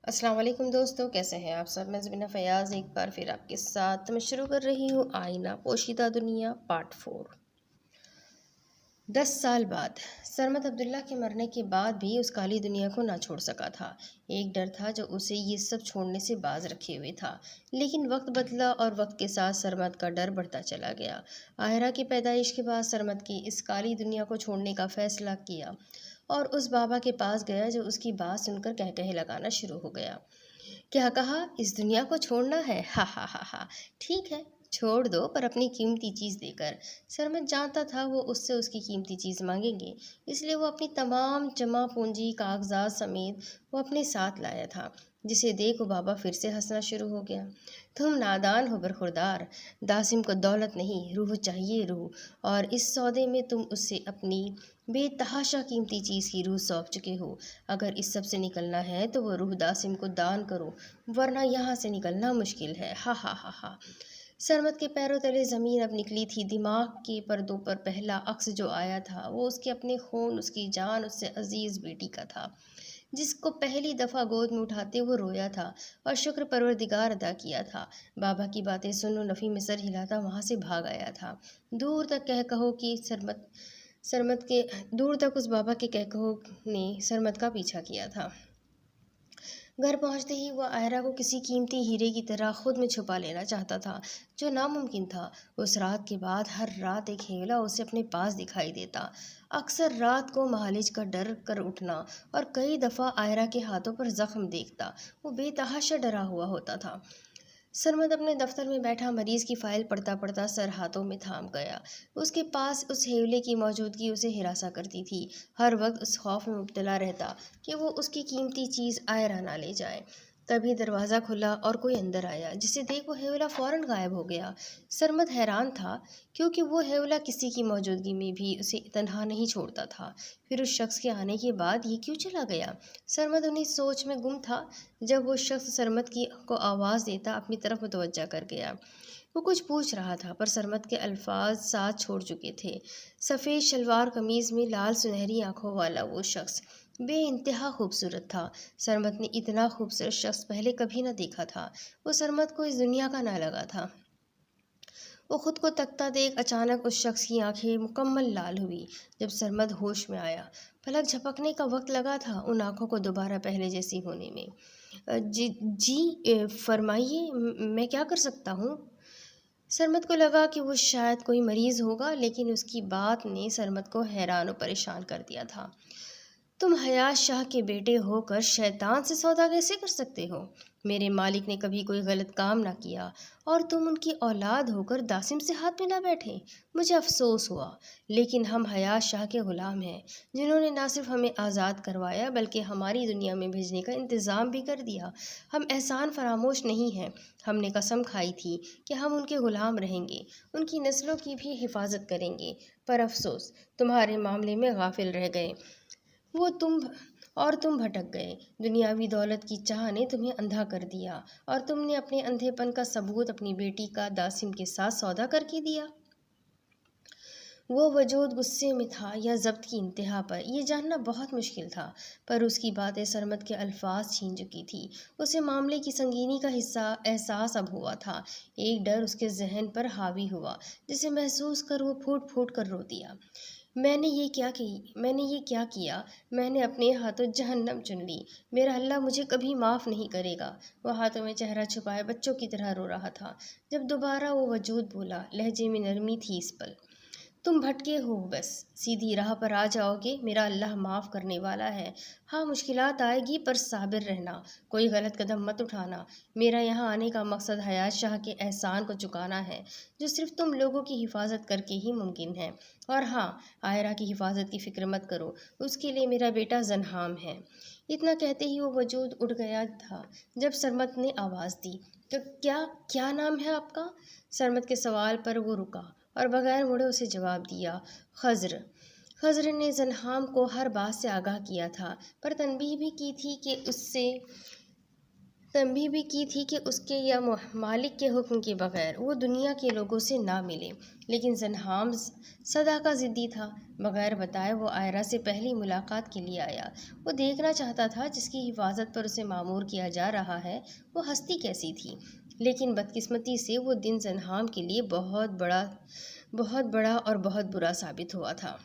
السلام علیکم دوستو، کیسے ہیں آپ سب؟ میں زبینہ فیاض ایک بار پھر آپ کے ساتھ میں شروع کر رہی ہوں آئینہ پوشیدہ دنیا پارٹ 4۔ 10 سال بعد سرمد عبداللہ کے مرنے کے بعد بھی اس کالی دنیا کو نہ چھوڑ سکا تھا۔ ایک ڈر تھا جو اسے یہ سب چھوڑنے سے باز رکھے ہوئے تھا، لیکن وقت بدلا اور وقت کے ساتھ سرمد کا ڈر بڑھتا چلا گیا۔ آہرہ کی پیدائش کے بعد سرمد کی اس کالی دنیا کو چھوڑنے کا فیصلہ کیا اور اس بابا کے پاس گیا جو اس کی بات سن کر کہے لگانا شروع ہو گیا۔ کیا کہا؟ اس دنیا کو چھوڑنا ہے؟ ہا ہا ہا ہا، ٹھیک ہے، چھوڑ دو، پر اپنی قیمتی چیز دے کر۔ سرمد جانتا تھا وہ اس سے اس کی قیمتی چیز مانگیں گے، اس لیے وہ اپنی تمام جمع پونجی کاغذات سمیت وہ اپنے ساتھ لایا تھا، جسے دیکھ وہ بابا پھر سے ہنسنا شروع ہو گیا۔ تم نادان ہو برخوردار، داسم کو دولت نہیں روح چاہیے، روح، اور اس سودے میں تم اس سے اپنی بے تحاشا قیمتی چیز کی روح سونپ چکے ہو۔ اگر اس سب سے نکلنا ہے تو وہ روح داسم کو دان کرو، ورنہ یہاں سے نکلنا مشکل ہے۔ ہا ہا ہا ہا۔ سرمد کے پیروں تلے زمین اب نکلی تھی۔ دماغ کے پردوں پر پہلا عکس جو آیا تھا وہ اس کے اپنے خون، اس کی جان، اس سے عزیز بیٹی کا تھا، جس کو پہلی دفعہ گود میں اٹھاتے وہ رویا تھا اور شکر پروردگار ادا کیا تھا۔ بابا کی باتیں سن و نفی میں سر ہلاتا وہاں سے بھاگ آیا تھا۔ دور تک کہو کہ سرمد کے دور تک اس بابا کے کہو نے سرمد کا پیچھا کیا تھا۔ گھر پہنچتے ہی وہ آہرہ کو کسی قیمتی ہیرے کی طرح خود میں چھپا لینا چاہتا تھا، جو ناممکن تھا۔ اس رات کے بعد ہر رات ایک ہیولا اسے اپنے پاس دکھائی دیتا، اکثر رات کو مہالج کا ڈر کر اٹھنا، اور کئی دفعہ آہرہ کے ہاتھوں پر زخم دیکھتا۔ وہ بے تحاشا ڈرا ہوا ہوتا تھا۔ سرمد اپنے دفتر میں بیٹھا مریض کی فائل پڑھتا پڑھتا سر ہاتھوں میں تھام گیا۔ اس کے پاس اس ہیولے کی موجودگی اسے ہراساں کرتی تھی۔ ہر وقت اس خوف میں مبتلا رہتا کہ وہ اس کی قیمتی چیز آہرہ نہ لے جائے۔ تبھی دروازہ کھلا اور کوئی اندر آیا، جسے دیکھ وہ ہیولا فوراً غائب ہو گیا۔ سرمد حیران تھا، کیونکہ وہ ہیولا کسی کی موجودگی میں بھی اسے تنہا نہیں چھوڑتا تھا۔ پھر اس شخص کے آنے کے بعد یہ کیوں چلا گیا؟ سرمد انہیں سوچ میں گم تھا جب وہ شخص سرمد کو آواز دیتا اپنی طرف متوجہ کر گیا۔ وہ کچھ پوچھ رہا تھا، پر سرمد کے الفاظ ساتھ چھوڑ چکے تھے۔ سفید شلوار قمیض میں لال سنہری آنکھوں والا وہ شخص بے انتہا خوبصورت تھا۔ سرمد نے اتنا خوبصورت شخص پہلے کبھی نہ دیکھا تھا۔ وہ سرمد کو اس دنیا کا نہ لگا تھا۔ وہ خود کو تکتا دیکھ اچانک اس شخص کی آنکھیں مکمل لال ہوئی۔ جب سرمد ہوش میں آیا، پلک جھپکنے کا وقت لگا تھا ان آنکھوں کو دوبارہ پہلے جیسی ہونے میں۔ جی فرمائیے، میں کیا کر سکتا ہوں؟ سرمد کو لگا کہ وہ شاید کوئی مریض ہوگا، لیکن اس کی بات نے سرمد کو حیران و پریشان کر دیا تھا۔ تم حیات شاہ کے بیٹے ہو کر شیطان سے سودا کیسے کر سکتے ہو؟ میرے مالک نے کبھی کوئی غلط کام نہ کیا اور تم ان کی اولاد ہو کر داسم سے ہاتھ ملا بیٹھے۔ مجھے افسوس ہوا، لیکن ہم حیات شاہ کے غلام ہیں، جنہوں نے نہ صرف ہمیں آزاد کروایا بلکہ ہماری دنیا میں بھیجنے کا انتظام بھی کر دیا۔ ہم احسان فراموش نہیں ہیں۔ ہم نے قسم کھائی تھی کہ ہم ان کے غلام رہیں گے، ان کی نسلوں کی بھی حفاظت کریں گے، پر افسوس تمہارے معاملے میں غافل رہ گئے تم بھٹک گئے۔ دنیاوی دولت کی چاہ نے تمہیں اندھا کر دیا اور تم نے اپنے اندھے پن کا ثبوت اپنی بیٹی کا داسم کے ساتھ سودا کر کے دیا۔ وہ وجود غصے میں تھا یا ضبط کی انتہا پر، یہ جاننا بہت مشکل تھا، پر اس کی باتیں سرمد کے الفاظ چھین چکی تھی۔ اسے معاملے کی سنگینی کا احساس اب ہوا تھا۔ ایک ڈر اس کے ذہن پر حاوی ہوا، جسے محسوس کر وہ پھوٹ پھوٹ کر رو دیا۔ میں نے یہ کیا کیا؟ میں نے اپنے ہاتھوں جہنم چن لی۔ میرا اللہ مجھے کبھی معاف نہیں کرے گا۔ وہ ہاتھوں میں چہرہ چھپائے بچوں کی طرح رو رہا تھا۔ جب دوبارہ وہ وجود بولا، لہجے میں نرمی تھی اس پل، تم بھٹکے ہو، بس سیدھی راہ پر آ جاؤ گے۔ میرا اللہ معاف کرنے والا ہے۔ ہاں مشکلات آئے گی، پر صابر رہنا، کوئی غلط قدم مت اٹھانا۔ میرا یہاں آنے کا مقصد حیات شاہ کے احسان کو چکانا ہے، جو صرف تم لوگوں کی حفاظت کر کے ہی ممکن ہے۔ اور ہاں، آہرہ کی حفاظت کی فکر مت کرو، اس کے لیے میرا بیٹا زنہام ہے۔ اتنا کہتے ہی وہ وجود اٹھ گیا تھا جب سرمد نے آواز دی، کیا نام ہے آپ کا؟ سرمد کے سوال پر وہ رکا اور بغیر مڑے اسے جواب دیا، خضر۔ خضر نے زنہام کو ہر بات سے آگاہ کیا تھا، پر تنبیہ بھی کی تھی کہ اس سے تنبیہ بھی کی تھی کہ اس کے یا مالک کے حکم کے بغیر وہ دنیا کے لوگوں سے نہ ملے، لیکن زنہام سدا کا ضدی تھا۔ بغیر بتائے وہ آئرہ سے پہلی ملاقات کے لیے آیا۔ وہ دیکھنا چاہتا تھا جس کی حفاظت پر اسے مامور کیا جا رہا ہے وہ ہستی کیسی تھی، لیکن بدقسمتی سے وہ دن زنہام کے لیے بہت بڑا اور بہت برا ثابت ہوا تھا۔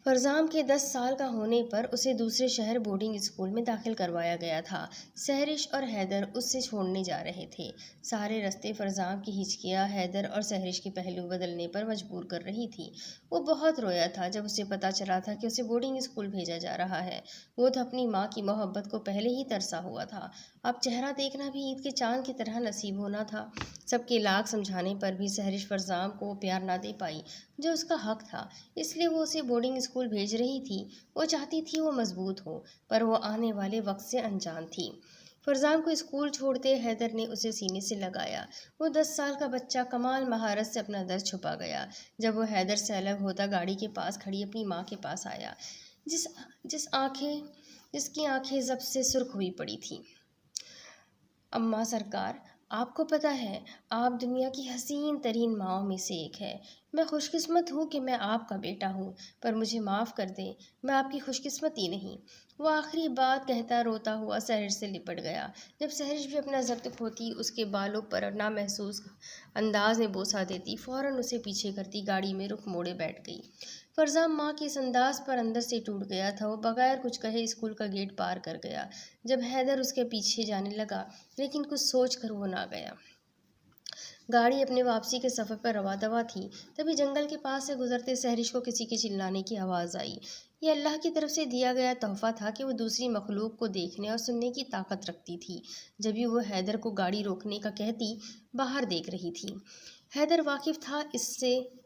فرزام کے 10 سال کا ہونے پر اسے دوسرے شہر بورڈنگ اسکول میں داخل کروایا گیا تھا۔ سحرش اور حیدر اس سے چھوڑنے جا رہے تھے۔ سارے رستے فرزام کی ہچکیاں حیدر اور سحرش کے پہلو بدلنے پر مجبور کر رہی تھی۔ وہ بہت رویا تھا جب اسے پتہ چلا تھا کہ اسے بورڈنگ اسکول بھیجا جا رہا ہے۔ وہ تو اپنی ماں کی محبت کو پہلے ہی ترسا ہوا تھا، اب چہرہ دیکھنا بھی عید کے چاند کی طرح نصیب ہونا تھا۔ سب کے لاکھ سمجھانے پر بھی سحرش فرزام کو وہ پیار نہ دے پائی جو اس کا حق تھا، اس لیے وہ اسے بورڈنگ اسکول بھیج رہی تھی۔ وہ چاہتی تھی وہ مضبوط ہو، پر وہ آنے والے وقت سے انجان تھی۔ فرزام کو اسکول چھوڑتے حیدر نے اسے سینے سے لگایا۔ وہ 10 سال کا بچہ کمال مہارت سے اپنا درد چھپا گیا۔ جب وہ حیدر سے الگ ہوتا گاڑی کے پاس کھڑی اپنی ماں کے پاس آیا، جس کی آنکھیں ضب سے سرخ ہوئی پڑی تھیں۔ اماں سرکار، آپ کو پتہ ہے آپ دنیا کی حسین ترین ماؤں میں سے ایک ہے۔ میں خوش قسمت ہوں کہ میں آپ کا بیٹا ہوں، پر مجھے معاف کر دیں، میں آپ کی خوش قسمتی نہیں۔ وہ آخری بات کہتا روتا ہوا سحرش سے لپٹ گیا۔ جب سحرش بھی اپنا ضبط کھوتی، اس کے بالوں پر نامحسوس انداز میں بوسہ دیتی، فوراً اسے پیچھے کرتی گاڑی میں رخ موڑے بیٹھ گئی۔ فرزام ماں کے اس انداز پر اندر سے ٹوٹ گیا تھا۔ وہ بغیر کچھ کہے اسکول کا گیٹ پار کر گیا۔ جب حیدر اس کے پیچھے جانے لگا، لیکن کچھ سوچ کر وہ نہ گیا۔ گاڑی اپنے واپسی کے سفر پر رواں دواں تھی، تبھی جنگل کے پاس سے گزرتے سحرش کو کسی کے چلانے کی آواز آئی۔ یہ اللہ کی طرف سے دیا گیا تحفہ تھا کہ وہ دوسری مخلوق کو دیکھنے اور سننے کی طاقت رکھتی تھی۔ جبھی وہ حیدر کو گاڑی روکنے کا کہتی باہر دیکھ رہی تھی۔ حیدر واقف تھا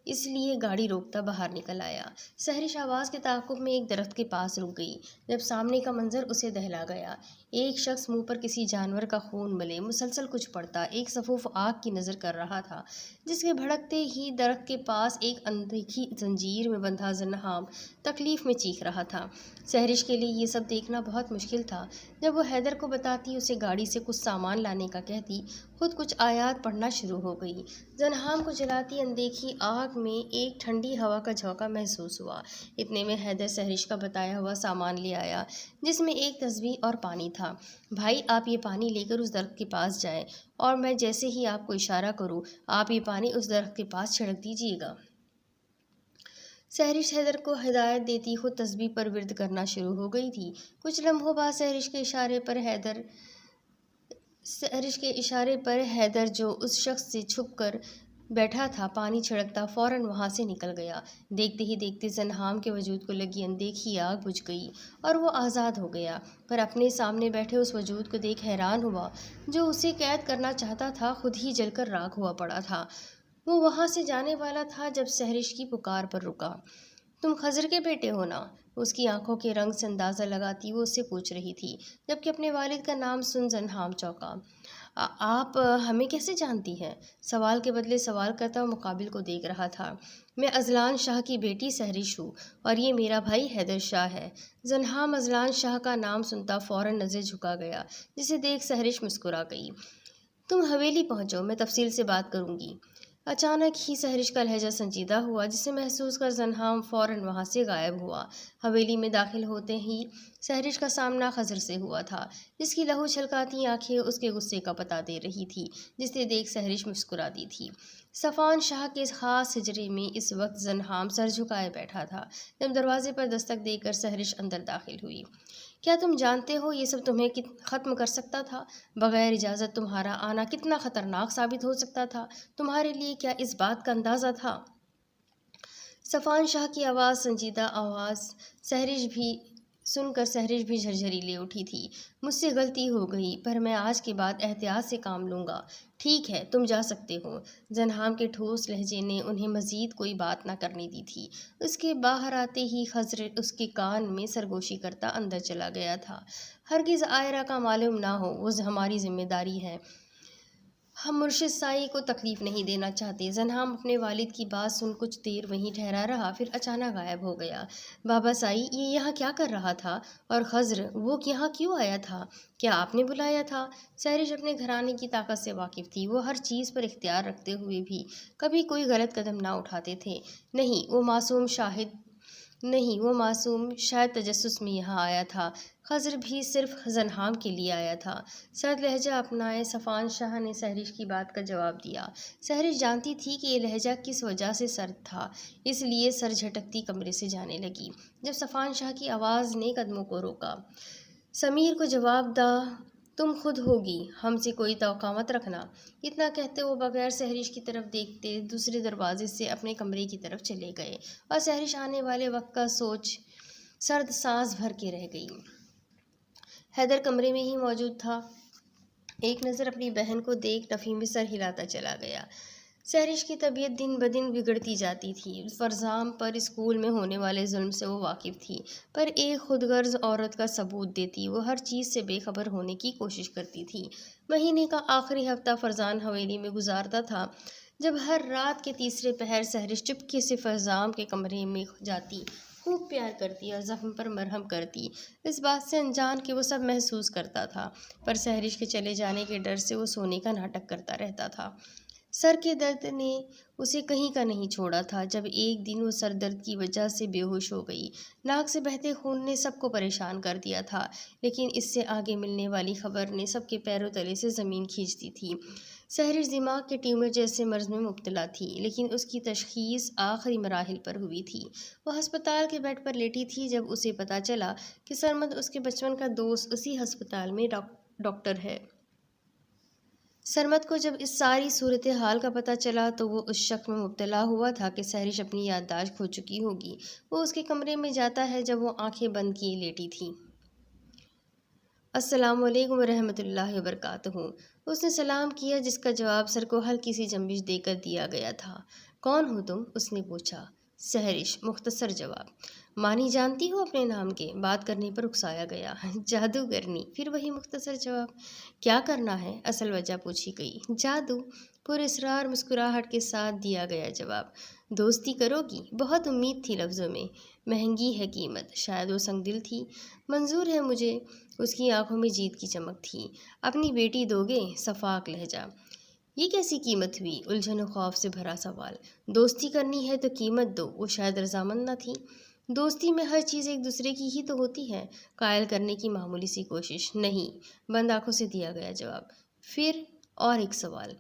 اس لیے گاڑی روکتا باہر نکل آیا۔ سحرش آواز کے تعاقب میں ایک درخت کے پاس رک گئی۔ جب سامنے کا منظر اسے دہلا گیا، ایک شخص منہ پر کسی جانور کا خون ملے مسلسل کچھ پڑتا ایک صفوف آگ کی نظر کر رہا تھا، جس کے بھڑکتے ہی درخت کے پاس ایک اندھیری زنجیر میں بندھا زنہام تکلیف میں چیخ رہا تھا۔ سحرش کے لیے یہ سب دیکھنا بہت مشکل تھا۔ جب وہ حیدر کو بتاتی، اسے گاڑی سے کچھ سامان لانے کا کہتی، خود کچھ آیات پڑھنا شروع ہو گئی۔ زنہام کو جلاتی اندیکھی آگ میں ایک ٹھنڈی ہوا کا جھونکا محسوس ہوا۔ اتنے میں حیدر سحرش کا بتایا ہوا سامان لے آیا، جس میں ایک تسبیح اور پانی تھا۔ بھائی، آپ یہ پانی لے کر اس درخت کے پاس جائیں، اور میں جیسے ہی آپ کو اشارہ کروں آپ یہ پانی اس درخت کے پاس چھڑک دیجیے گا۔ سحرش حیدر کو ہدایت دیتی خود تسبیح پر ورد کرنا شروع ہو گئی تھی۔ کچھ لمحوں بعد سحرش کے اشارے پر حیدر جو اس شخص سے چھپ کر بیٹھا تھا پانی چھڑکتا فوراً وہاں سے نکل گیا۔ دیکھتے ہی دیکھتے زنہام کے وجود کو لگی اندیکھی آگ بجھ گئی اور وہ آزاد ہو گیا، پر اپنے سامنے بیٹھے اس وجود کو دیکھ حیران ہوا جو اسے قید کرنا چاہتا تھا خود ہی جل کر راکھ ہوا پڑا تھا۔ وہ وہاں سے جانے والا تھا جب سحرش کی پکار پر رکا۔ تم خضر کے بیٹے ہو نا؟ اس کی آنکھوں کے رنگ سے اندازہ لگاتی وہ اس سے پوچھ رہی تھی، جبکہ اپنے والد کا نام سن زنہام چونکا۔ آپ ہمیں کیسے جانتی ہیں؟ سوال کے بدلے سوال کرتا وہ مقابل کو دیکھ رہا تھا۔ میں اذلان شاہ کی بیٹی سحرش ہوں، اور یہ میرا بھائی حیدر شاہ ہے۔ زنہام اذلان شاہ کا نام سنتا فوراً نظر جھکا گیا، جسے دیکھ سحرش مسکرا گئی۔ تم حویلی پہنچو، میں تفصیل سے بات کروں گی۔ اچانک ہی سحرش کا لہجہ سنجیدہ ہوا، جسے محسوس کر زنہام فوراً وہاں سے غائب ہوا۔ حویلی میں داخل ہوتے ہی سحرش کا سامنا خضر سے ہوا تھا، جس کی لہو چھلکاتی آنکھیں اس کے غصے کا پتہ دے رہی تھی، جسے دیکھ سحرش مسکرا دی تھی۔ صفوان شاہ کے خاص حجرے میں اس وقت زنہام سر جھکائے بیٹھا تھا۔ جب دروازے پر دستک دے کر سحرش اندر داخل ہوئی۔ کیا تم جانتے ہو یہ سب تمہیں ختم کر سکتا تھا؟ بغیر اجازت تمہارا آنا کتنا خطرناک ثابت ہو سکتا تھا؟ تمہارے لیے کیا اس بات کا اندازہ تھا؟ صفوان شاہ کی آواز، سنجیدہ آواز سن کر سحرش بھی جھرجھری لے اٹھی تھی۔ مجھ سے غلطی ہو گئی، پر میں آج کے بعد احتیاط سے کام لوں گا۔ ٹھیک ہے، تم جا سکتے ہو۔ زنہام کے ٹھوس لہجے نے انہیں مزید کوئی بات نہ کرنے دی تھی۔ اس کے باہر آتے ہی خضر اس کے کان میں سرگوشی کرتا اندر چلا گیا تھا۔ ہرگز آئرہ کا معلوم نہ ہو، وہ ہماری ذمہ داری ہے۔ ہم مرشد سائی کو تکلیف نہیں دینا چاہتے۔ زنہام اپنے والد کی بات سن کچھ دیر وہیں ٹھہرا رہا، پھر اچانک غائب ہو گیا۔ بابا سائی، یہ یہاں کیا کر رہا تھا؟ اور خضر، وہ یہاں کیوں آیا تھا؟ کیا آپ نے بلایا تھا؟ سہرش اپنے گھرانے کی طاقت سے واقف تھی۔ وہ ہر چیز پر اختیار رکھتے ہوئے بھی کبھی کوئی غلط قدم نہ اٹھاتے تھے۔ نہیں، وہ معصوم شاید تجسس میں یہاں آیا تھا۔ خضر بھی صرف زنہام کے لیے آیا تھا۔ سرد لہجہ اپنائے صفان شاہ نے سہرش کی بات کا جواب دیا۔ سہرش جانتی تھی کہ یہ لہجہ کس وجہ سے سرد تھا، اس لیے سر جھٹکتی کمرے سے جانے لگی۔ جب صفان شاہ کی آواز نے قدموں کو روکا، سمیر کو جواب دا، تم خود ہوگی، ہم سے کوئی توقع مت رکھنا۔ اتنا کہتے وہ بغیر سہرش کی طرف دیکھتے دوسرے دروازے سے اپنے کمرے کی طرف چلے گئے، اور سہرش آنے والے وقت کا سوچ سرد سانس بھر کے رہ گئی۔ حیدر کمرے میں ہی موجود تھا۔ ایک نظر اپنی بہن کو دیکھ نفی میں سر ہلاتا چلا گیا۔ سہرش کی طبیعت دن بدن بگڑتی جاتی تھی۔ فرزام پر اسکول میں ہونے والے ظلم سے وہ واقف تھی، پر ایک خود غرض عورت کا ثبوت دیتی وہ ہر چیز سے بے خبر ہونے کی کوشش کرتی تھی۔ مہینے کا آخری ہفتہ فرزان حویلی میں گزارتا تھا، جب ہر رات کے تیسرے پہر سہرش چپکے سے فرزام کے کمرے میں جاتی، خوب پیار کرتی اور زخم پر مرہم کرتی، اس بات سے انجان کہ وہ سب محسوس کرتا تھا، پر سہرش کے چلے جانے کے ڈر سے وہ سونے کا ناٹک کرتا رہتا تھا۔ سر کے درد نے اسے کہیں کا نہیں چھوڑا تھا۔ جب ایک دن وہ سر درد کی وجہ سے بے ہوش ہو گئی، ناک سے بہتے خون نے سب کو پریشان کر دیا تھا، لیکن اس سے آگے ملنے والی خبر نے سب کے پیروں تلے سے زمین کھینچ دی تھی۔ سہرش دماغ کے ٹیومر جیسے مرض میں مبتلا تھی، لیکن اس کی تشخیص آخری مراحل پر ہوئی تھی۔ وہ ہسپتال کے بیڈ پر لیٹی تھی جب اسے پتہ چلا کہ سرمد، اس کے بچپن کا دوست، اسی ہسپتال میں ڈاکٹر ہے۔ سرمد کو جب اس ساری صورتحال کا پتہ چلا تو وہ اس شک میں مبتلا ہوا تھا کہ سہرش اپنی یادداشت کھو چکی ہوگی۔ وہ اس کے کمرے میں جاتا ہے جب وہ آنکھیں بند کیے لیٹی تھی۔ السلام علیکم ورحمۃ اللہ وبرکاتہ۔ اس نے سلام کیا، جس کا جواب سر کو ہلکی سی جنبش دے کر دیا گیا تھا۔ کون ہو تم؟ اس نے پوچھا۔ سہرش، مختصر جواب۔ مانی جانتی ہو اپنے نام کے؟ بات کرنے پر اکسایا گیا۔ جادوگرنی۔ پھر وہی مختصر جواب۔ کیا کرنا ہے؟ اصل وجہ پوچھی گئی۔ جادو۔ پر اصرار مسکراہٹ کے ساتھ دیا گیا جواب۔ دوستی کرو گی؟ بہت امید تھی لفظوں میں۔ مہنگی ہے قیمت۔ شاید وہ سنگ دل تھی۔ منظور ہے مجھے۔ اس کی آنکھوں میں جیت کی چمک تھی۔ اپنی بیٹی دو گے؟ صفاق لہجہ۔ یہ کیسی قیمت ہوئی؟ الجھن و خوف سے بھرا سوال۔ دوستی کرنی ہے تو قیمت دو۔ وہ شاید رضامند نہ تھی۔ دوستی میں ہر چیز ایک دوسرے کی ہی تو ہوتی ہے۔ قائل کرنے کی معمولی سی کوشش۔ نہیں، بند آنکھوں سے دیا گیا جواب۔ پھر اور ایک سوال۔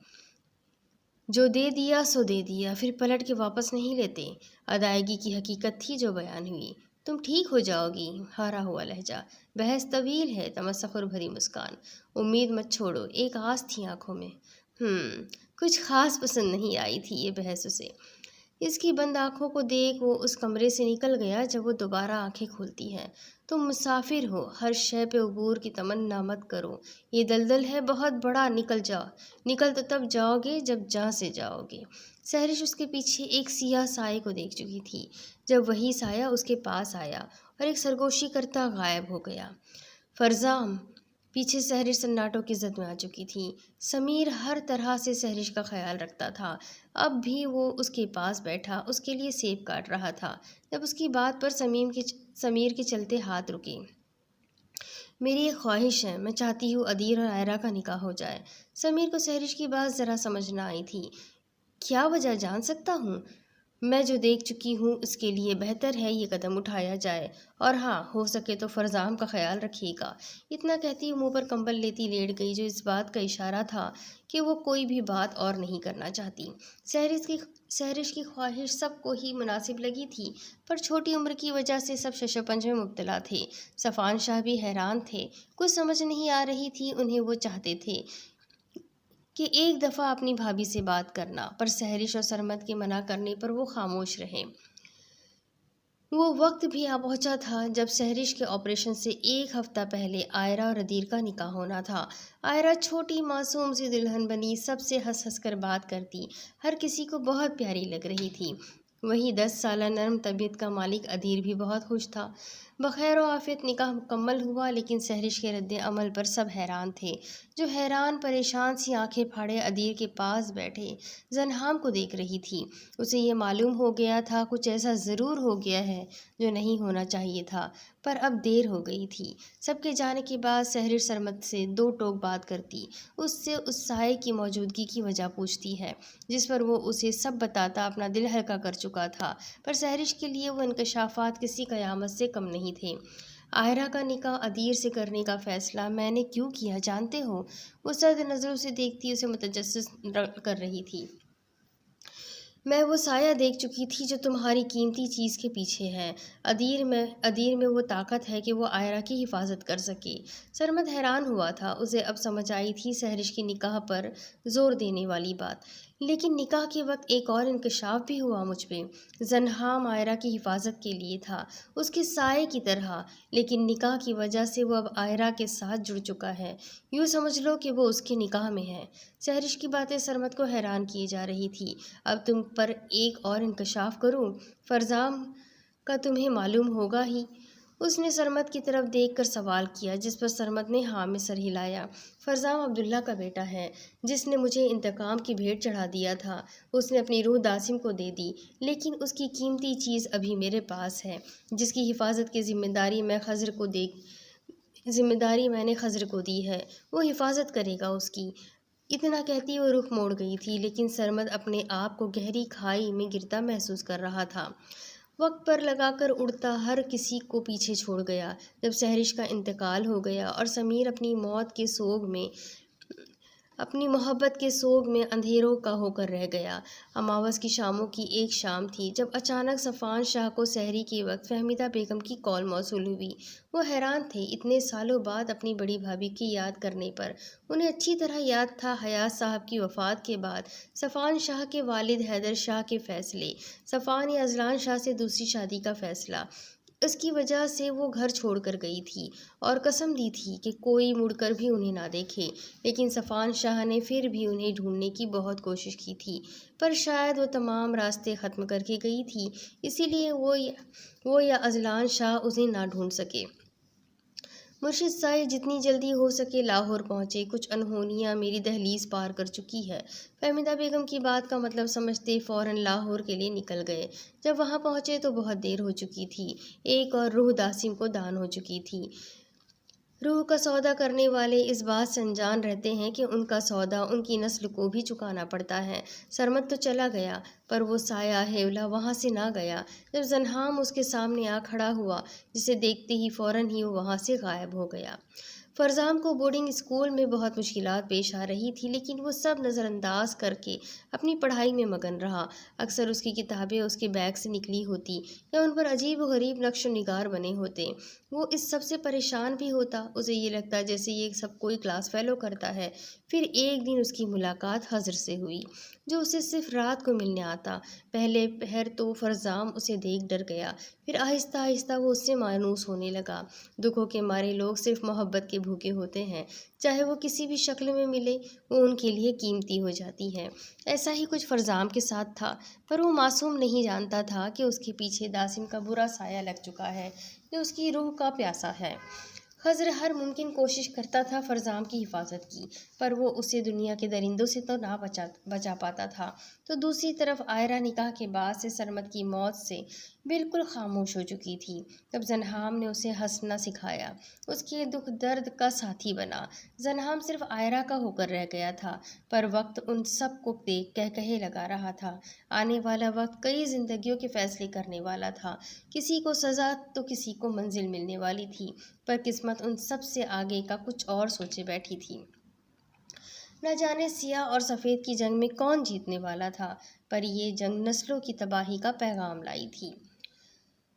جو دے دیا سو دے دیا، پھر پلٹ کے واپس نہیں لیتے۔ ادائیگی کی حقیقت تھی جو بیان ہوئی۔ تم ٹھیک ہو جاؤ گی؟ ہارا ہوا لہجہ۔ بحث طویل ہے۔ تمسخر بھری مسکان۔ امید مت چھوڑو۔ ایک آس تھی آنکھوں میں۔ کچھ خاص پسند نہیں آئی تھی یہ بحث اسے۔ اس کی بند آنکھوں کو دیکھ وہ اس کمرے سے نکل گیا جب وہ دوبارہ آنکھیں کھولتی ہے۔ تم مسافر ہو، ہر شے پہ عبور کی تمنا مت کرو۔ یہ دلدل ہے بہت بڑا، نکل جاؤ۔ نکل تو تب جاؤ گے جب جہاں سے جاؤ گے۔ سہرش اس کے پیچھے ایک سیاہ سائے کو دیکھ چکی تھی، جب وہی سایہ اس کے پاس آیا اور ایک سرگوشی کرتا غائب ہو گیا۔ فرزام۔ پیچھے سہرش سناٹوں کی زد میں آ چکی تھی۔ سمیر ہر طرح سے سہرش کا خیال رکھتا تھا، اب بھی وہ اس کے پاس بیٹھا اس کے لیے سیب کاٹ رہا تھا جب اس کی بات پر سمیر کے چلتے ہاتھ رکے۔ میری ایک خواہش ہے، میں چاہتی ہوں ادیر اور عائرہ کا نکاح ہو جائے۔ سمیر کو سہرش کی بات ذرا سمجھ نہ آئی تھی۔ کیا وجہ جان سکتا ہوں؟ میں جو دیکھ چکی ہوں اس کے لیے بہتر ہے یہ قدم اٹھایا جائے، اور ہاں، ہو سکے تو فرزام کا خیال رکھیے گا۔ اتنا کہتی منہ پر کمبل لیتی لیٹ گئی، جو اس بات کا اشارہ تھا کہ وہ کوئی بھی بات اور نہیں کرنا چاہتی۔ سہرش کی خواہش سب کو ہی مناسب لگی تھی، پر چھوٹی عمر کی وجہ سے سب شش و پنج میں مبتلا تھے۔ صفان شاہ بھی حیران تھے، کچھ سمجھ نہیں آ رہی تھی انہیں۔ وہ چاہتے تھے کہ ایک دفعہ اپنی بھابھی سے بات کرنا، پر سہرش اور سرمد کے منع کرنے پر وہ خاموش رہے۔ وہ وقت بھی آ پہنچا تھا جب سہرش کے آپریشن سے ایک ہفتہ پہلے عائرہ اور ادیر کا نکاح ہونا تھا۔ عائرہ چھوٹی معصوم سی دلہن بنی، سب سے ہنس ہنس کر بات کرتی، ہر کسی کو بہت پیاری لگ رہی تھی۔ وہیں 10 سالہ نرم طبیعت کا مالک ادیر بھی بہت خوش تھا۔ بخیر و عافیت نکاح مکمل ہوا، لیکن سہرش کے رد عمل پر سب حیران تھے۔ جو حیران پریشان سی آنکھیں پھاڑے ادیر کے پاس بیٹھے زنہام کو دیکھ رہی تھی۔ اسے یہ معلوم ہو گیا تھا کچھ ایسا ضرور ہو گیا ہے جو نہیں ہونا چاہیے تھا، پر اب دیر ہو گئی تھی۔ سب کے جانے کے بعد سہرش سرمد سے دو ٹوک بات کرتی، اس سے اس سائے کی موجودگی کی وجہ پوچھتی ہے جس پر وہ اسے سب بتاتا اپنا دل ہلکا کر چکا تھا، پر سہرش کے لیے وہ انکشافات کسی قیامت سے کم نہیں تھے۔ آئرہ کا نکاح ادیر سے کرنے کا فیصلہ میں نے کیوں کیا جانتے ہو؟ وہ سرد نظروں سے دیکھتی اسے متجسس کر رہی تھی۔ میں وہ سایہ دیکھ چکی تھی جو تمہاری قیمتی چیز کے پیچھے ہے۔ ادیر میں وہ طاقت ہے کہ وہ آئرہ کی حفاظت کر سکے۔ سرمد حیران ہوا تھا، اسے اب سمجھ آئی تھی سہرش کی نکاح پر زور دینے والی بات۔ لیکن نکاح کے وقت ایک اور انکشاف بھی ہوا مجھ پہ۔ زنہام آئرہ کی حفاظت کے لیے تھا، اس کے سائے کی طرح، لیکن نکاح کی وجہ سے وہ اب آئرہ کے ساتھ جڑ چکا ہے۔ یوں سمجھ لو کہ وہ اس کے نکاح میں ہے۔ سہرش کی باتیں سرمد کو حیران کیے جا رہی تھی۔ اب تم پر ایک اور انکشاف کروں؟ فرزام کا تمہیں معلوم ہوگا ہی۔ اس نے سرمد کی طرف دیکھ کر سوال کیا، جس پر سرمد نے ہاں میں سر ہلایا۔ فرزام عبداللہ کا بیٹا ہے، جس نے مجھے انتقام کی بھیٹ چڑھا دیا تھا۔ اس نے اپنی روح داسم کو دے دی، لیکن اس کی قیمتی چیز ابھی میرے پاس ہے، جس کی حفاظت کی ذمہ داری میں نے خضر کو دی ہے۔ وہ حفاظت کرے گا اس کی۔ اتنا کہتی وہ رخ موڑ گئی تھی، لیکن سرمد اپنے آپ کو گہری کھائی میں گرتا محسوس کر رہا تھا۔ وقت پر لگا کر اڑتا ہر کسی کو پیچھے چھوڑ گیا۔ جب سہرش کا انتقال ہو گیا اور سمیر اپنی محبت کے سوگ میں اندھیروں کا ہو کر رہ گیا۔ اماوس کی شاموں کی ایک شام تھی جب اچانک صفوان شاہ کو سحری کے وقت فہمیدہ بیگم کی کال موصول ہوئی۔ وہ حیران تھے، اتنے سالوں بعد اپنی بڑی بھابھی کی یاد کرنے پر۔ انہیں اچھی طرح یاد تھا حیات صاحب کی وفات کے بعد صفوان شاہ کے والد حیدر شاہ کے فیصلے، صفوان اذلان شاہ سے دوسری شادی کا فیصلہ۔ اس کی وجہ سے وہ گھر چھوڑ کر گئی تھی اور قسم دی تھی کہ کوئی مڑ کر بھی انہیں نہ دیکھے، لیکن صفوان شاہ نے پھر بھی انہیں ڈھونڈنے کی بہت کوشش کی تھی، پر شاید وہ تمام راستے ختم کر کے گئی تھی، اسی لیے وہ یا اذلان شاہ انہیں نہ ڈھونڈ سکے۔ مرشد صاحب جتنی جلدی ہو سکے لاہور پہنچے۔ کچھ انہونیاں میری دہلیز پار کر چکی ہے۔ فہمیدہ بیگم کی بات کا مطلب سمجھتے فوراً لاہور کے لیے نکل گئے۔ جب وہاں پہنچے تو بہت دیر ہو چکی تھی۔ ایک اور روح داسم کو دان ہو چکی تھی۔ روح کا سودا کرنے والے اس بات سے انجان رہتے ہیں کہ ان کا سودا ان کی نسل کو بھی چکانا پڑتا ہے۔ سرمد تو چلا گیا، پر وہ سایہ ہیولا وہاں سے نہ گیا۔ جب زنہام اس کے سامنے آ کھڑا ہوا، جسے دیکھتے ہی فوراً ہی وہ وہاں سے غائب ہو گیا۔ فرزام کو بورڈنگ اسکول میں بہت مشکلات پیش آ رہی تھی، لیکن وہ سب نظر انداز کر کے اپنی پڑھائی میں مگن رہا۔ اکثر اس کی کتابیں اس کے بیگ سے نکلی ہوتی یا ان پر عجیب و غریب نقش و نگار بنے ہوتے۔ وہ اس سب سے پریشان بھی ہوتا، اسے یہ لگتا جیسے یہ سب کوئی کلاس فیلو کرتا ہے۔ پھر ایک دن اس کی ملاقات خضر سے ہوئی، جو اسے صرف رات کو ملنے آتا۔ پہلے پہر تو فرزام اسے دیکھ ڈر گیا، پھر آہستہ آہستہ وہ اس سے مانوس ہونے لگا۔ دکھوں کے مارے لوگ صرف محبت کے بھوکے ہوتے ہیں، چاہے وہ کسی بھی شکل میں ملے وہ ان کے لیے قیمتی ہو جاتی ہے۔ ایسا ہی کچھ فرزام کے ساتھ تھا، پر وہ معصوم نہیں جانتا تھا کہ اس کے پیچھے داسم کا برا سایہ لگ چکا ہے جو اس کی روح کا پیاسا ہے۔ خضر ہر ممکن کوشش کرتا تھا فرزام کی حفاظت کی، پر وہ اسے دنیا کے درندوں سے تو نہ بچا پاتا تھا۔ تو دوسری طرف آئرہ نکاح کے بعد سے سرمد کی موت سے بالکل خاموش ہو چکی تھی۔ تب زنہام نے اسے ہنسنا سکھایا، اس کے دکھ درد کا ساتھی بنا۔ زنہام صرف آئرہ کا ہو کر رہ گیا تھا، پر وقت ان سب کو کہے لگا رہا تھا۔ آنے والا وقت کئی زندگیوں کے فیصلے کرنے والا تھا۔ کسی کو سزا تو کسی کو منزل ملنے والی تھی، پر قسمت ان سب سے آگے کا کچھ اور سوچے بیٹھی تھی۔ نہ جانے سیاہ اور سفید کی جنگ میں کون جیتنے والا تھا، پر یہ جنگ نسلوں کی تباہی کا پیغام لائی تھی۔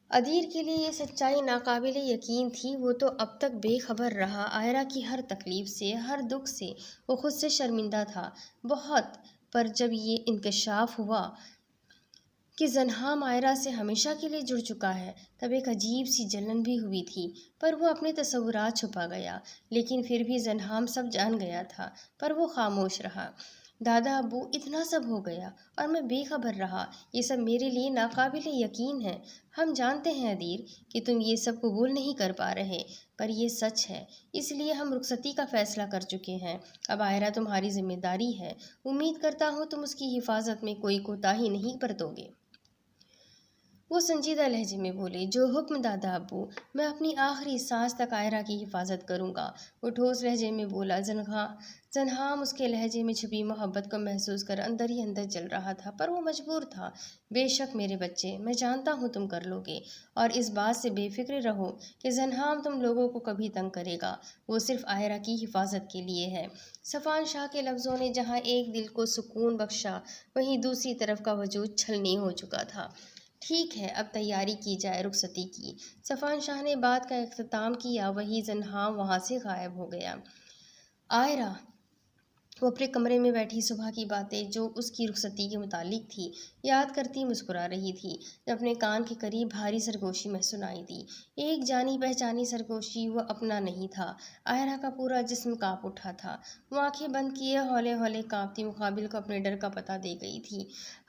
ادیر کے لیے یہ سچائی ناقابل یقین تھی۔ وہ تو اب تک بے خبر رہا آئرہ کی ہر تکلیف سے، ہر دکھ سے۔ وہ خود سے شرمندہ تھا بہت، پر جب یہ انکشاف ہوا کہ زنہام آئرہ سے ہمیشہ کے لیے جڑ چکا ہے، تب ایک عجیب سی جلن بھی ہوئی تھی، پر وہ اپنے تصورات چھپا گیا۔ لیکن پھر بھی زنہام سب جان گیا تھا، پر وہ خاموش رہا۔ دادا ابو اتنا سب ہو گیا اور میں بے خبر رہا، یہ سب میرے لیے ناقابل یقین ہے۔ ہم جانتے ہیں ادیر کہ تم یہ سب قبول نہیں کر پا رہے، پر یہ سچ ہے، اس لیے ہم رخصتی کا فیصلہ کر چکے ہیں۔ اب آئرہ تمہاری ذمہ داری ہے، امید کرتا ہوں تم اس کی حفاظت میں کوئی کوتاہی نہیں برتو گے۔ وہ سنجیدہ لہجے میں بولے، جو حکم دادا ابو، میں اپنی آخری سانس تک آئرہ کی حفاظت کروں گا۔ وہ ٹھوس لہجے میں بولا۔ زنہام اس کے لہجے میں چھپی محبت کو محسوس کر اندر ہی اندر جل رہا تھا، پر وہ مجبور تھا۔ بے شک میرے بچے، میں جانتا ہوں تم کر لو گے، اور اس بات سے بے فکر رہو کہ زنہام تم لوگوں کو کبھی تنگ کرے گا، وہ صرف آئرہ کی حفاظت کے لیے ہے۔ صفوان شاہ کے لفظوں نے جہاں ایک دل کو سکون بخشا، وہیں دوسری طرف کا وجود چھلنی ہو چکا تھا۔ ٹھیک ہے، اب تیاری کی جائے رخصتی کی۔ صفوان شاہ نے بات کا اختتام کیا، وہی زنہام وہاں سے غائب ہو گیا۔ آئرہ، وہ اپنے کمرے میں بیٹھی صبح کی باتیں جو اس کی رخصتی کے متعلق تھی یاد کرتی مسکرا رہی تھی جب اپنے کان کے قریب بھاری سرگوشی میں سنائی دی۔ ایک جانی پہچانی سرگوشی، وہ اپنا نہیں تھا۔ آئرہ کا پورا جسم کانپ اٹھا تھا، وہ آنکھیں بند کیے ہولے ہولے کانپتی مقابل کو اپنے ڈر کا پتہ دے گئی تھی۔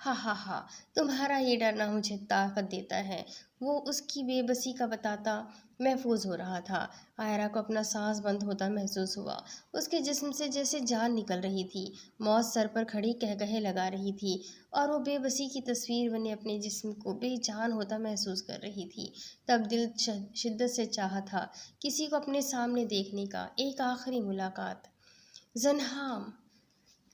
ہا ہا ہا، تمہارا یہ ڈرنا مجھے طاقت دیتا ہے، وہ اس کی بے بسی کا بتاتا محفوظ ہو رہا تھا۔ آئرہ کو اپنا سانس بند ہوتا محسوس ہوا، اس کے جسم سے جیسے جان نکل رہی تھی، موت سر پر کھڑی قہقہے لگا رہی تھی، اور وہ بے بسی کی تصویر بنے اپنے جسم کو بے جان ہوتا محسوس کر رہی تھی۔ تب دل شدت سے چاہا تھا کسی کو اپنے سامنے دیکھنے کا، ایک آخری ملاقات۔ زنہام،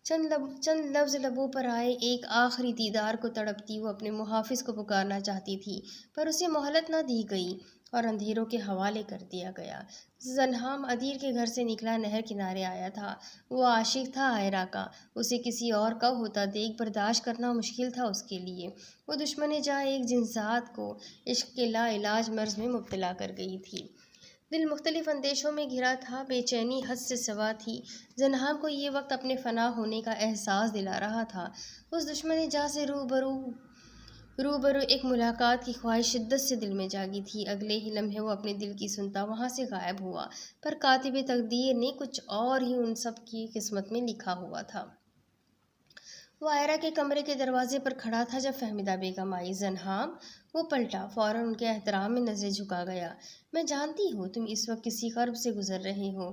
چند لفظ لبوں پر آئے، ایک آخری دیدار کو تڑپتی وہ اپنے محافظ کو پکارنا چاہتی تھی، پر اسے مہلت نہ دی گئی اور اندھیروں کے حوالے کر دیا گیا۔ زنہام ادیر کے گھر سے نکلا نہر کنارے آیا تھا۔ وہ عاشق تھا آئرہ کا، اسے کسی اور کا ہوتا دیکھ برداشت کرنا مشکل تھا اس کے لیے۔ وہ دشمن جاں ایک جنسات کو عشق کے لا علاج مرض میں مبتلا کر گئی تھی۔ دل مختلف اندیشوں میں گھرا تھا، بے چینی حد سے سوا تھی۔ زنہام کو یہ وقت اپنے فنا ہونے کا احساس دلا رہا تھا۔ اس دشمن جاں سے روبرو ایک ملاقات کی خواہش شدت سے دل میں جاگی تھی۔ اگلے ہی لمحے وہ اپنے دل کی سنتا وہاں سے غائب ہوا، پر کاتب تقدیر نے کچھ اور ہی ان سب کی قسمت میں لکھا ہوا تھا۔ وہ آئرہ کے کمرے کے دروازے پر کھڑا تھا جب فہمیدہ بیگم آئی۔ زنہام، وہ پلٹا، فوراً ان کے احترام میں نظریں جھکا گیا۔ میں جانتی ہوں تم اس وقت کسی کرب سے گزر رہے ہو،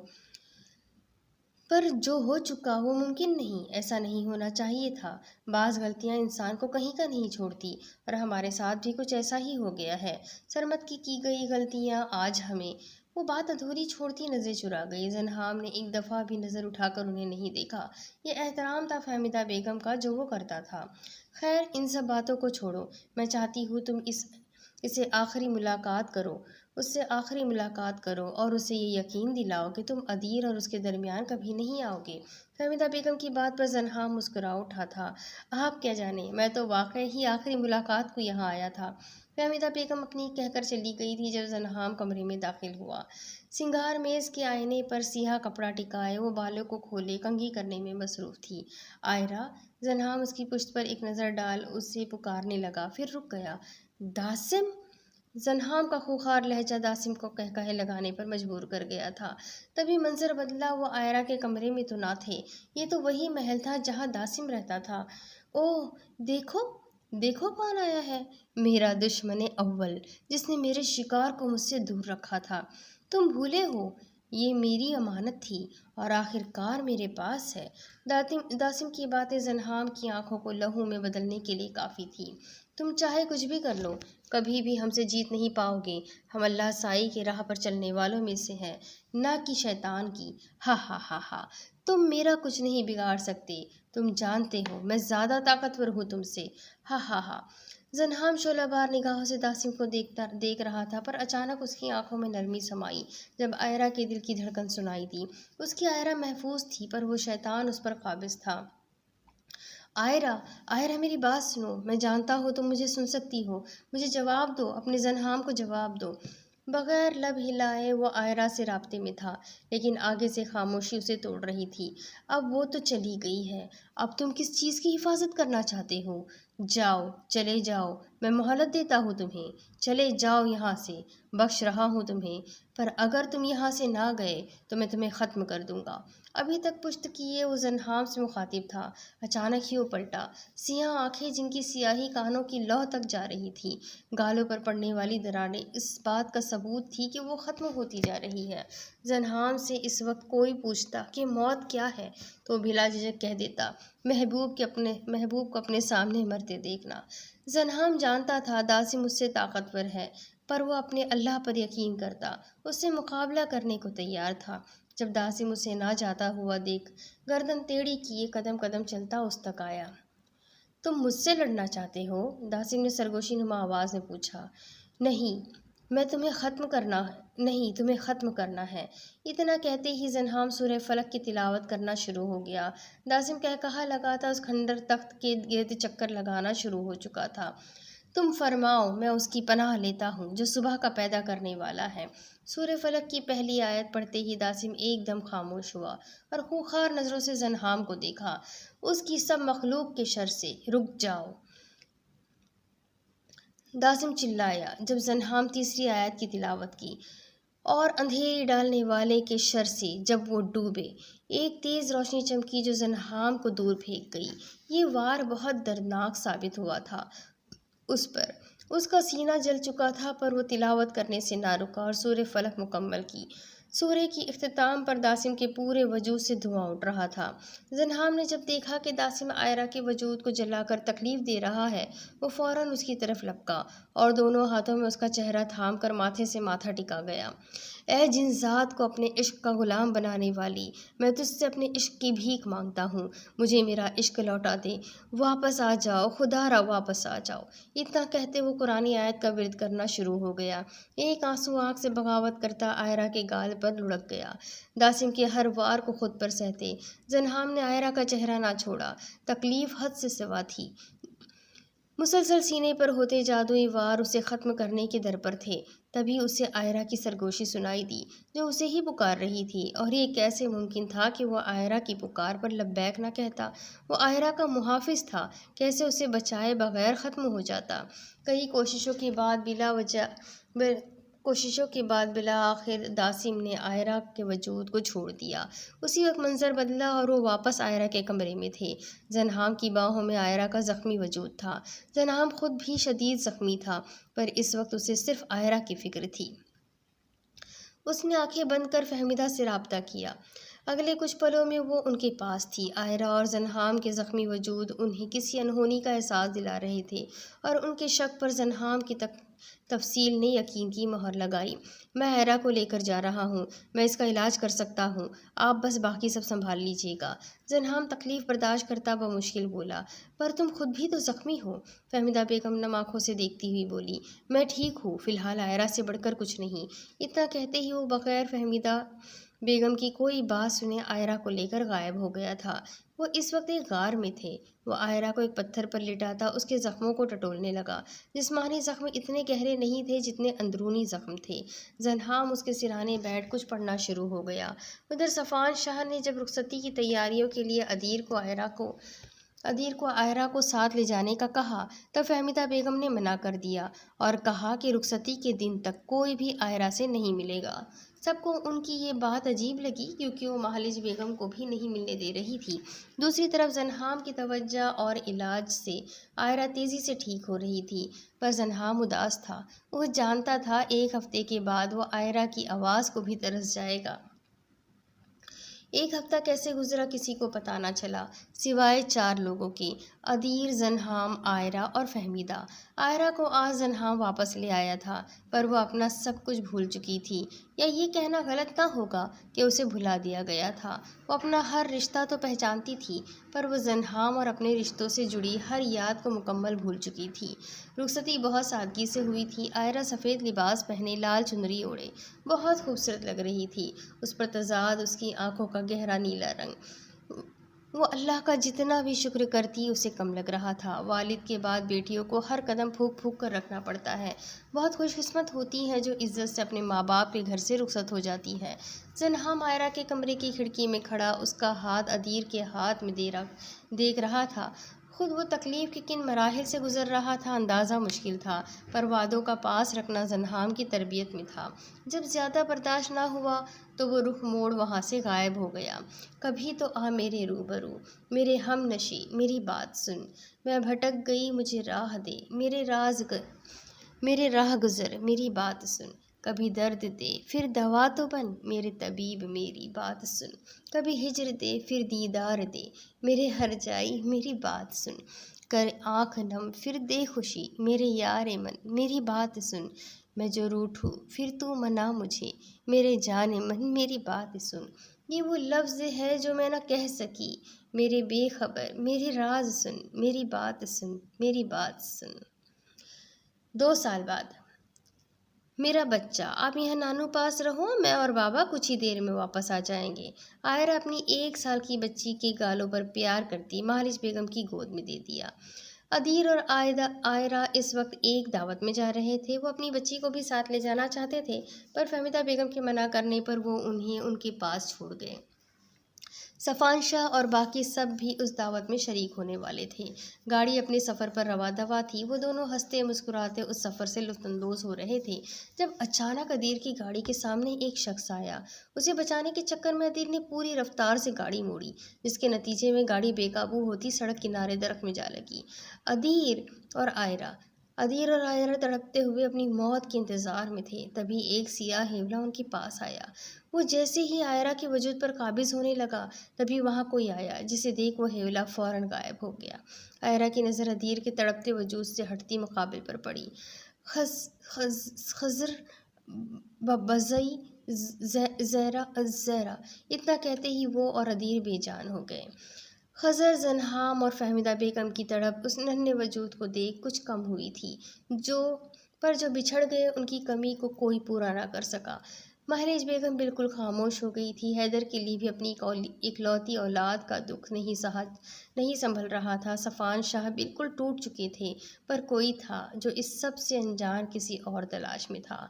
پر جو ہو چکا وہ ممکن نہیں، ایسا نہیں ہونا چاہیے تھا۔ بعض غلطیاں انسان کو کہیں کا نہیں چھوڑتی، اور ہمارے ساتھ بھی کچھ ایسا ہی ہو گیا ہے۔ سرمد کی گئی غلطیاں آج ہمیں، وہ بات ادھوری چھوڑتی نظریں چرا گئی۔ زنہام نے ایک دفعہ بھی نظر اٹھا کر انہیں نہیں دیکھا۔ یہ احترام تھا فہمیدہ بیگم کا جو وہ کرتا تھا۔ خیر، ان سب باتوں کو چھوڑو، میں چاہتی ہوں تم اس سے آخری ملاقات کرو اور اسے یہ یقین دلاؤ کہ تم ادیر اور اس کے درمیان کبھی نہیں آؤ گے۔ فہمیدہ بیگم کی بات پر زنہام مسکرا اٹھا تھا۔ آپ کیا جانے، میں تو واقعی ہی آخری ملاقات کو یہاں آیا تھا۔ فہمیدہ بیگم اپنی کہہ کر چلی گئی تھی جب زنہام کمرے میں داخل ہوا۔ سنگار میز کے آئینے پر سیاہ کپڑا ٹکائے وہ بالوں کو کھولے کنگھی کرنے میں مصروف تھی۔ آئرہ، زنہام اس کی پشت پر ایک نظر ڈال اسے پکارنے لگا، پھر رک گیا۔ داسم! زنہام کا خوخار لہجہ داسم کو قہقہے لگانے پر مجبور کر گیا تھا۔ تبھی منظر بدلا، وہ آئرہ کے کمرے میں تو نہ تھے، یہ تو وہی محل تھا جہاں داسم رہتا تھا۔ اوہ، دیکھو کون آیا ہے، میرا دشمن اول، جس نے میرے شکار کو مجھ سے دور رکھا تھا۔ تم بھولے ہو، یہ میری امانت تھی اور آخر کار میرے پاس ہے۔ داسم کی باتیں زنہام کی آنکھوں کو لہو میں بدلنے کے لیے کافی تھی۔ تم چاہے کچھ بھی کر لو، کبھی بھی ہم سے جیت نہیں پاؤ گے۔ ہم اللہ سائی کے راہ پر چلنے والوں میں سے ہیں، نہ کہ شیطان کی۔ ہا ہا ہا ہا، تم میرا کچھ نہیں بگاڑ سکتے، تم جانتے ہو میں زیادہ طاقتور ہوں تم سے۔ ہا ہا ہا۔ زنہام شعلہ بار نگاہوں سے داسم کو دیکھ رہا تھا، پر اچانک اس کی آنکھوں میں نرمی سمائی جب آئرہ کے دل کی دھڑکن سنائی دی۔ اس کی آئرہ محفوظ تھی، پر وہ شیطان اس پر قابض تھا۔ آئرہ میری بات سنو، میں جانتا ہوں تم مجھے سن سکتی ہو، مجھے جواب دو، اپنے زنہام کو جواب دو۔ بغیر لب ہلائے وہ آئرہ سے رابطے میں تھا، لیکن آگے سے خاموشی اسے توڑ رہی تھی۔ اب وہ تو چلی گئی ہے، اب تم کس چیز کی حفاظت کرنا چاہتے ہو؟ جاؤ، چلے جاؤ، میں مہلت دیتا ہوں تمہیں، چلے جاؤ یہاں سے، بخش رہا ہوں تمہیں، پر اگر تم یہاں سے نہ گئے تو میں تمہیں ختم کر دوں گا۔ ابھی تک پشت کیے وہ زنہام سے مخاطب تھا، اچانک ہی وہ پلٹا۔ سیاہ آنکھیں جن کی سیاہی کانوں کی لوح تک جا رہی تھی، گالوں پر پڑنے والی دراڑیں اس بات کا ثبوت تھی کہ وہ ختم ہوتی جا رہی ہے۔ زنہام سے اس وقت کوئی پوچھتا کہ موت کیا ہے تو وہ بلا جھجک کہہ دیتا، محبوب کو اپنے سامنے مرتے دیکھنا۔ زنہام جانتا تھا داسم اس سے طاقتور ہے، پر وہ اپنے اللہ پر یقین کرتا، اس سے مقابلہ کرنے کو تیار تھا۔ جب داسم اسے نہ جاتا ہوا دیکھ گردن ٹیڑھی کیے قدم قدم چلتا اس تک آیا۔ تم مجھ سے لڑنا چاہتے ہو؟ داسم نے سرگوشی نما آواز میں پوچھا۔ نہیں، تمہیں ختم کرنا ہے۔ اتنا کہتے ہی زنہام سورہ فلق کی تلاوت کرنا شروع ہو گیا۔ داسم کہا لگاتا اس کھنڈر تخت کے گرد چکر لگانا شروع ہو چکا تھا۔ تم فرماؤ، میں اس کی پناہ لیتا ہوں جو صبح کا پیدا کرنے والا ہے۔ سورہ فلق کی پہلی آیت پڑھتے ہی داسم ایک دم خاموش ہوا اور خوخار نظروں سے زنہام کو دیکھا۔ اس کی سب مخلوق کے شر سے، رک جاؤ! داسم چلایا جب زنہام تیسری آیت کی تلاوت کی۔ اور اندھیری ڈالنے والے کے شر سے جب وہ ڈوبے۔ ایک تیز روشنی چمکی جو زنہام کو دور پھینک گئی۔ یہ وار بہت دردناک ثابت ہوا تھا اس پر۔ اس کا سینہ جل چکا تھا، پر وہ تلاوت کرنے سے نہ رکا اور سورہ فلق مکمل کی۔ سورہ کی اختتام پر داسم کے پورے وجود سے دھواں اٹھ رہا تھا۔ زنہام نے جب دیکھا کہ داسم عائرہ کے وجود کو جلا کر تکلیف دے رہا ہے، وہ فوراً اس کی طرف لپکا اور دونوں ہاتھوں میں اس کا چہرہ تھام کر ماتھے سے ماتھا ٹکا گیا۔ اے جن ذات کو اپنے عشق کا غلام بنانے والی، میں تجھ سے اپنے عشق کی بھیک مانگتا ہوں، مجھے میرا عشق لوٹا دے، واپس آ جاؤ، خدا را واپس آ جاؤ۔ اتنا کہتے وہ قرآن آیت کا ورد کرنا شروع ہو گیا۔ ایک آنسو آنکھ سے بغاوت کرتا عائرہ کے گال پر لڑک گیا۔ داسم کے ہر وار کو خود پر سہتے زنہام نے عائرہ کا چہرہ نہ چھوڑا۔ تکلیف حد سے سوا تھی۔ مسلسل سینے پر ہوتے جادوئی وار اسے ختم کرنے کے در پر تھے۔ تبھی اسے عائرہ کی سرگوشی سنائی دی جو اسے ہی پکار رہی تھی، اور یہ کیسے ممکن تھا کہ وہ عائرہ کی پکار پر لبیک نہ کہتا؟ وہ عائرہ کا محافظ تھا، کیسے اسے بچائے بغیر ختم ہو جاتا؟ کئی کوششوں کے بعد بالآخر داسم نے عائرہ کے وجود کو چھوڑ دیا۔ اسی وقت منظر بدلا اور وہ واپس عائرہ کے کمرے میں تھے۔ زنہام کی باہوں میں عائرہ کا زخمی وجود تھا۔ زنہام خود بھی شدید زخمی تھا، پر اس وقت اسے صرف عائرہ کی فکر تھی۔ اس نے آنکھیں بند کر فہمیدہ سے رابطہ کیا۔ اگلے کچھ پلوں میں وہ ان کے پاس تھی۔ عائرہ اور زنہام کے زخمی وجود انہیں کسی انہونی کا احساس دلا رہے تھے، اور ان کے شک پر زنہام کی تفصیل نے یقین کی مہر لگائی۔ میں عائرہ کو لے کر جا رہا ہوں، میں اس کا علاج کر سکتا ہوں، آپ بس باقی سب سنبھال لیجیے گا۔ زنہام تکلیف برداشت کرتا بمشکل بولا۔ پر تم خود بھی تو زخمی ہو، فہمیدہ بیگم نم آنکھوں سے دیکھتی ہوئی بولی۔ میں ٹھیک ہوں، فی الحال عائرہ سے بڑھ کر کچھ نہیں۔ اتنا کہتے ہی وہ بغیر فہمیدہ بیگم کی کوئی بات سنے عائرہ کو لے کر غائب ہو گیا تھا۔ وہ اس وقت ایک غار میں تھے۔ وہ عائرہ کو ایک پتھر پر لٹاتا اس کے زخموں کو ٹٹولنے لگا۔ جسمانی زخم اتنے گہرے نہیں تھے جتنے اندرونی زخم تھے۔ زنہام اس کے سرانے بیٹھ کچھ پڑھنا شروع ہو گیا۔ ادھر صفوان شاہ نے جب رخصتی کی تیاریوں کے لیے ادیر کو عائرہ کو ساتھ لے جانے کا کہا، تب فہمیدہ بیگم نے منع کر دیا اور کہا کہ رخصتی کے دن تک کوئی بھی عائرہ سے نہیں ملے گا۔ سب کو ان کی یہ بات عجیب لگی، کیونکہ وہ مہالج بیگم کو بھی نہیں ملنے دے رہی تھی۔ دوسری طرف زنہام کی توجہ اور علاج سے عائرہ تیزی سے ٹھیک ہو رہی تھی، پر زنہام اداس تھا۔ وہ جانتا تھا ایک ہفتے کے بعد وہ عائرہ کی آواز کو بھی ترس جائے گا۔ ایک ہفتہ کیسے گزرا کسی کو پتہ نہ چلا، سوائے 4 لوگوں کے: ادیر، زنہام، عائرہ اور فہمیدہ۔ عائرہ کو آج زنہام واپس لے آیا تھا، پر وہ اپنا سب کچھ بھول چکی تھی، یا یہ کہنا غلط نہ ہوگا کہ اسے بھلا دیا گیا تھا۔ وہ اپنا ہر رشتہ تو پہچانتی تھی، پر وہ زنہام اور اپنے رشتوں سے جڑی ہر یاد کو مکمل بھول چکی تھی۔ رخصتی بہت سادگی سے ہوئی تھی۔ عائرہ سفید لباس پہنے لال چنری اوڑھے بہت خوبصورت لگ رہی تھی۔ اس پر تضاد اس کی آنکھوں کا گہرا نیلا رنگ۔ وہ اللہ کا جتنا بھی شکر کرتی اسے کم لگ رہا تھا۔ والد کے بعد بیٹیوں کو ہر قدم پھونک پھونک کر رکھنا پڑتا ہے۔ بہت خوش قسمت ہوتی ہیں جو عزت سے اپنے ماں باپ کے گھر سے رخصت ہو جاتی ہیں۔ زنہام عائرہ کے کمرے کی کھڑکی میں کھڑا اس کا ہاتھ ادیر کے ہاتھ میں دیکھ رہا تھا۔ خود وہ تکلیف کے کن مراحل سے گزر رہا تھا اندازہ مشکل تھا، پر وعدوں کا پاس رکھنا زنہام کی تربیت میں تھا۔ جب زیادہ برداشت نہ ہوا تو وہ رخ موڑ وہاں سے غائب ہو گیا۔ کبھی تو آ میرے روبرو، میرے ہم نشیں، میری بات سن، میں بھٹک گئی مجھے راہ دے، میرے راہ گزر، میری بات سن۔ کبھی درد دے پھر دوا تو بن، میرے طبیب میری بات سن۔ کبھی ہجر دے پھر دیدار دے، میرے ہر جائی میری بات سن۔ کر آنکھ نم پھر دے خوشی، میرے یار من میری بات سن۔ میں جو روٹھوں پھر تو منا مجھے، میرے جان من میری بات سن۔ یہ وہ لفظ ہے جو میں نہ کہہ سکی، میرے بے خبر میرے راز سن، میری بات سن، میری بات سن۔ 2 سال بعد۔ میرا بچہ، آپ یہاں نانو پاس رہو، میں اور بابا کچھ ہی دیر میں واپس آ جائیں گے۔ عائرہ اپنی 1 سال کی بچی کے گالوں پر پیار کرتی مہالج بیگم کی گود میں دے دیا۔ ادیر اور عائرہ اس وقت ایک دعوت میں جا رہے تھے۔ وہ اپنی بچی کو بھی ساتھ لے جانا چاہتے تھے، پر فہمیدہ بیگم کے منع کرنے پر وہ انہیں ان کے پاس چھوڑ گئے۔ صفان شاہ اور باقی سب بھی اس دعوت میں شریک ہونے والے تھے۔ گاڑی اپنے سفر پر رواں دواں تھی۔ وہ دونوں ہنستے مسکراتے اس سفر سے لطف اندوز ہو رہے تھے جب اچانک ادیر کی گاڑی کے سامنے ایک شخص آیا۔ اسے بچانے کے چکر میں ادیر نے پوری رفتار سے گاڑی موڑی، جس کے نتیجے میں گاڑی بے قابو ہوتی سڑک کنارے درخت میں جا لگی۔ ادیر اور عائرہ تڑپتے ہوئے اپنی موت کے انتظار میں تھے۔ تبھی ایک سیاہ ہیولا ان کے پاس آیا۔ وہ جیسے ہی عائرہ کے وجود پر قابض ہونے لگا، تبھی وہاں کوئی آیا، جسے دیکھ وہ ہیولا فوراً غائب ہو گیا۔ عائرہ کی نظر ادیر کے تڑپتے وجود سے ہٹتی مقابل پر پڑی۔ خضر بزئی زہرا اتنا کہتے ہی وہ اور ادیر بے جان ہو گئے۔ خضر، زنہام اور فہمیدہ بیگم کی تڑپ اس ننھے وجود کو دیکھ کچھ کم ہوئی تھی، جو بچھڑ گئے ان کی کمی کو کوئی پورا نہ کر سکا۔ مہالج بیگم بالکل خاموش ہو گئی تھی۔ حیدر کے لیے بھی اپنی اکلوتی اولاد کا دکھ نہیں سنبھل رہا تھا۔ صفان شاہ بالکل ٹوٹ چکے تھے، پر کوئی تھا جو اس سب سے انجان کسی اور تلاش میں تھا۔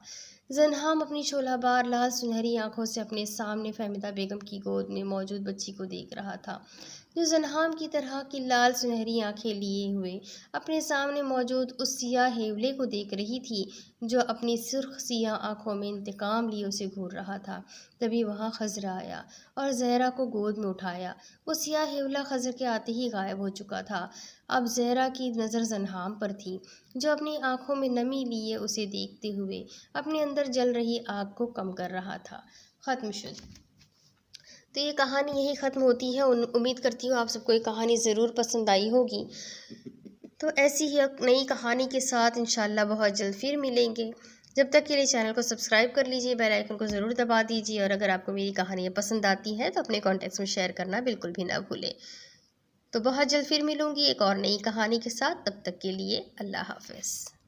زنہام اپنی شعلہ بار لال سنہری آنکھوں سے اپنے سامنے فہمیدہ بیگم کی گود میں موجود بچی کو دیکھ رہا تھا، جو زنہام کی طرح کی لال سنہری آنکھیں لیے ہوئے اپنے سامنے موجود اس سیاہ ہیولے کو دیکھ رہی تھی، جو اپنی سرخ سیاہ آنکھوں میں انتقام لیے اسے گھور رہا تھا۔ تبھی وہاں خضر آیا اور زہرا کو گود میں اٹھایا۔ وہ سیاہ ہیولا خضر کے آتے ہی غائب ہو چکا تھا۔ اب زہرا کی نظر زنہام پر تھی، جو اپنی آنکھوں میں نمی لیے اسے دیکھتے ہوئے اپنے اندر جل رہی آگ کو کم کر رہا تھا۔ ختم شد۔ تو یہ کہانی یہی ختم ہوتی ہے۔ امید کرتی ہوں آپ سب کو یہ کہانی ضرور پسند آئی ہوگی۔ تو ایسی ہی ایک نئی کہانی کے ساتھ انشاءاللہ بہت جلد پھر ملیں گے۔ جب تک کے لیے چینل کو سبسکرائب کر لیجئے، بیل آئیکن کو ضرور دبا دیجئے، اور اگر آپ کو میری کہانیاں پسند آتی ہیں تو اپنے کانٹیکٹس میں شیئر کرنا بالکل بھی نہ بھولیں۔ تو بہت جلد پھر ملوں گی ایک اور نئی کہانی کے ساتھ۔ تب تک کے لیے اللہ حافظ۔